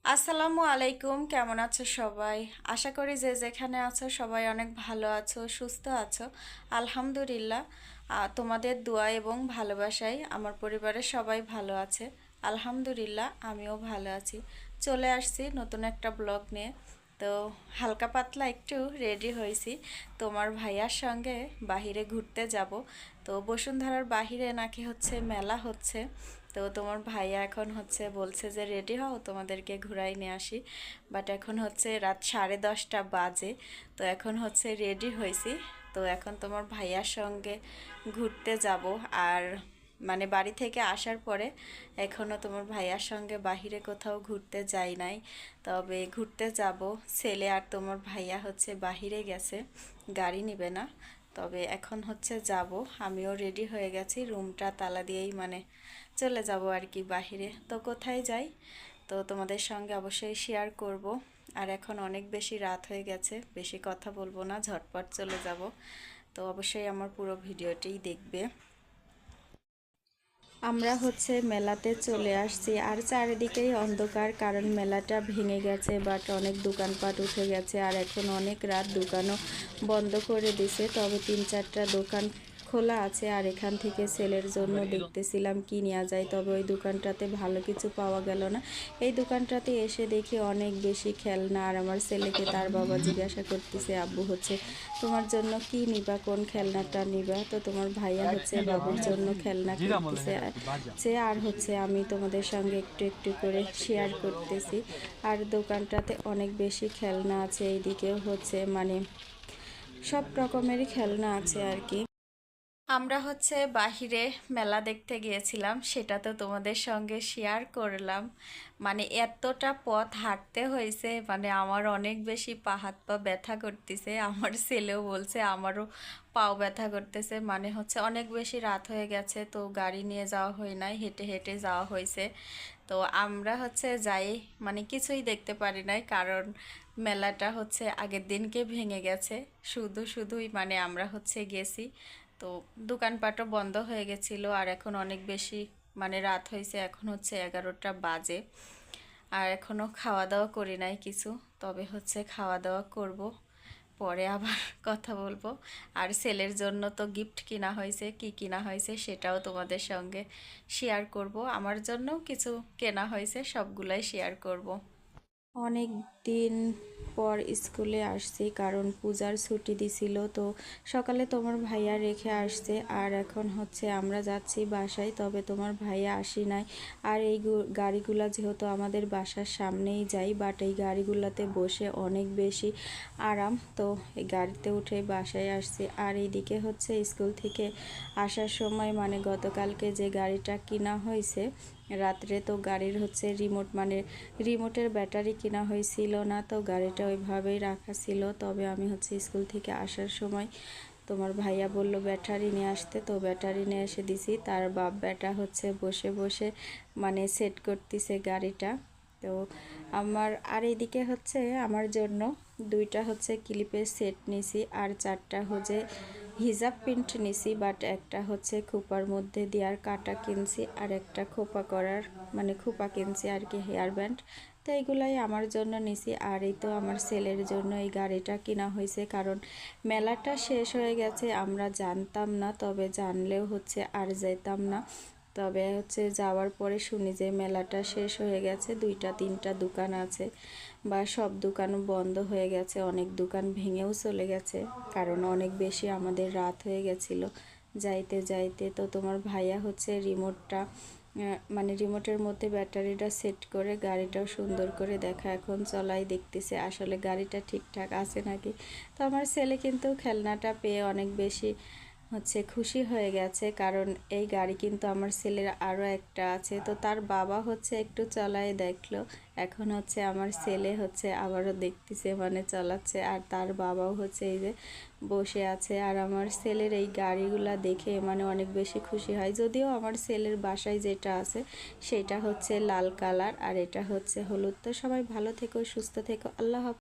আসসালামু আলাইকুম, কেমন আছো সবাই? আশা করি যে যেখানে আছো সবাই অনেক ভালো আছো, সুস্থ আছো। আলহামদুলিল্লাহ। তোমাদের দোয়া এবং ভালোবাসায় আমার পরিবারের সবাই ভালো আছে। আলহামদুলিল্লাহ, আমিও ভালো আছি। চলে আসছি নতুন একটা ব্লগ নিয়ে। তো হালকা পাতলা একটু রেডি হয়েছি, তোমার ভাইয়ার সঙ্গে বাহিরে ঘুরতে যাব। তো বসুন্ধরার বাহিরে নাকি হচ্ছে মেলা হচ্ছে। তো তোমার ভাইয়া এখন হচ্ছে বলছে যে রেডি হও, তোমাদেরকে ঘুরাই নিয়ে আসি। বাট এখন হচ্ছে রাত 10:30 বাজে। তো এখন হচ্ছে রেডি হয়েছি। তো এখন তোমার ভাইয়ার সঙ্গে ঘুরতে যাব। আর মানে বাড়ি থেকে আসার পরে এখনও তোমার ভাইয়ার সঙ্গে বাহিরে কোথাও ঘুরতে যাই নাই। তবে ঘুরতে যাব। ছেলে আর তোমার ভাইয়া হচ্ছে বাহিরে গেছে, গাড়ি নিবে না। তবে এখন হচ্ছে যাব। আমিও রেডি হয়ে গেছি, রুমটা তালা দিয়েই মানে চলে যাব আর কি বাহিরে। তো কোথায় যাই তো তোমাদের সঙ্গে অবশ্যই শেয়ার করব। আর এখন অনেক বেশি রাত হয়ে গেছে, বেশি কথা বলবো না, ঝটপট চলে যাব। তো অবশ্যই আমার পুরো ভিডিওটিই দেখবে। আমরা হচ্ছে মেলাতে চলে আসছি আর চারিদিকেই অন্ধকার, কারণ মেলাটা ভেঙে গেছে, বাট অনেক দোকানপাট উঠে গেছে। আর এখন অনেক রাত, দোকানও বন্ধ করে দিছে। তবে 3-4টা দোকান খোলা আছে। আর এখান থেকে সেলের জন্য দেখতেছিলাম কি নেওয়া যায়, তবে ওই দোকানটাতে ভালো কিছু পাওয়া গেল না। এই দোকানটাতে এসে দেখি অনেক বেশি খেলনা। আর আমার ছেলেকে তার বাবা জিজ্ঞাসা করতেছে, আব্বু হচ্ছে তোমার জন্য কি নিবা, কোন খেলনাটা নিবা? তো তোমার ভাইয়া হচ্ছে বাবুর জন্য খেলনা কিনতেছে আর হচ্ছে আমি তোমাদের সঙ্গে একটু একটু করে শেয়ার করতেছি। আর দোকানটাতে অনেক বেশি খেলনা আছে, এইদিকেও হচ্ছে মানে সব রকমেরই খেলনা আছে আর কি। আমরা হচ্ছে বাহিরে মেলা দেখতে গিয়েছিলাম, সেটা তো তোমাদের সঙ্গে শেয়ার করলাম। মানে এতটা পথ হাঁটতে হয়েছে, মানে আমার অনেক বেশি পা হাত পা ব্যথা করতেছে। আমার ছেলেও বলছে আমারও পাও ব্যথা করতেছে। মানে হচ্ছে অনেক বেশি রাত হয়ে গেছে, তো গাড়ি নিয়ে যাওয়া হয় নাই, হেঁটে হেঁটে যাওয়া হয়েছে। তো আমরা হচ্ছে যাই, মানে কিছুই দেখতে পারি নাই, কারণ মেলাটা হচ্ছে আগের দিনকে ভেঙে গেছে। শুধুই মানে আমরা হচ্ছে গেছি। তো দোকানপাটও বন্ধ হয়ে গেছিলো। আর এখন অনেক বেশি মানে রাত হয়েছে, এখন হচ্ছে 11টা বাজে। আর এখনও খাওয়া দাওয়া করি নাই কিছু। তবে হচ্ছে খাওয়া দাওয়া করব, পরে আবার কথা বলবো। আর ছেলের জন্য তো গিফট কিনা হয়েছে, কি কিনা হয়েছে সেটাও তোমাদের সঙ্গে শেয়ার করব। আমার জন্যও কিছু কেনা হয়েছে, সবগুলাই শেয়ার করব। অনেক দিন পর স্কুলে আসছি, কারণ পূজার ছুটি দিছিল। তো সকালে তোমার ভাইয়া রেখে আসছে, আর এখন হচ্ছে আমরা যাচ্ছি বাসায়। তবে তোমার ভাইয়া আসি নাই। আর এই গাড়িগুলা যেহেতু আমাদের বাসার সামনেই যাই, বাট এই গাড়িগুলাতে বসে অনেক বেশি আরাম। তো এই গাড়িতে উঠে বাসায় আসছি। আর এইদিকে হচ্ছে স্কুল থেকে আসার সময় মানে গতকালকে যে গাড়িটা কিনা হয়েছে রাত্রে, তো গাড়ির হচ্ছে রিমোটের ব্যাটারি কিনা হয়েছিল না, তো গাড়িটা ওইভাবেই রাখা ছিল। তবে আমি হচ্ছে স্কুল থেকে আসার সময় তোমার ভাইয়া বলল ব্যাটারি নিয়ে আসতে, তো ব্যাটারি নিয়ে এসে দিছি। তার বাপ বেটা হচ্ছে বসে বসে মানে সেট করতেছে গাড়িটা। তো আর এইদিকে হচ্ছে আমার জন্য 2টা হচ্ছে ক্লিপের সেট নিছি, আর 4টা হচ্ছে হিজাব প্রিন্ট নিছি। বাট একটা হচ্ছে খোপার মধ্যে দেওয়ার কাটা কিনছি, আর একটা খোপা করার মানে খোপা কিনছি আর কি, হেয়ার ব্যান্ড। তো এইগুলাই আমার জন্য নিছি। আর এই তো আমার ছেলের জন্য এই গাড়িটা কিনা হয়েছে, কারণ মেলাটা শেষ হয়ে গেছে আমরা জানতাম না। তবে জানলেও হচ্ছে আর যেতাম না। তবে হচ্ছে যাওয়ার পরে শুনি যে মেলাটা শেষ হয়ে গেছে, 2-3টা দোকান আছে বা সব দোকানও বন্ধ হয়ে গেছে, অনেক দোকান ভেঙেও চলে গেছে, কারণ অনেক বেশি আমাদের রাত হয়ে গেছিলো যাইতে যাইতে। তো তোমার ভাইয়া হচ্ছে মানে রিমোটের মধ্যে ব্যাটারিটা সেট করে গাড়িটাও সুন্দর করে দেখা এখন চলাই দেখতেছে আসলে গাড়িটা ঠিকঠাক আছে নাকি। তো আমার ছেলে কিন্তু খেলনাটা পেয়ে অনেক বেশি হচ্ছে খুশি হয়ে গেছে, কারণ এই গাড়ি কিন্তু আমার ছেলের আরও একটা আছে। তো তার বাবা হচ্ছে একটু চালায় দেখলো, এখন হচ্ছে আমার ছেলে হচ্ছে আবারও দেখতেছে মানে চালাচ্ছে। আর তার বাবাও হচ্ছে এই যে বসে আছে। আর আমার ছেলের এই গাড়িগুলা দেখে মানে অনেক বেশি খুশি হয়। যদিও আমার ছেলের বাসায় যেটা আছে সেটা হচ্ছে লাল কালার, আর এটা হচ্ছে হলুদ। তো সবাই ভালো থেকো, সুস্থ থেকো, আল্লাহ হাফেজ।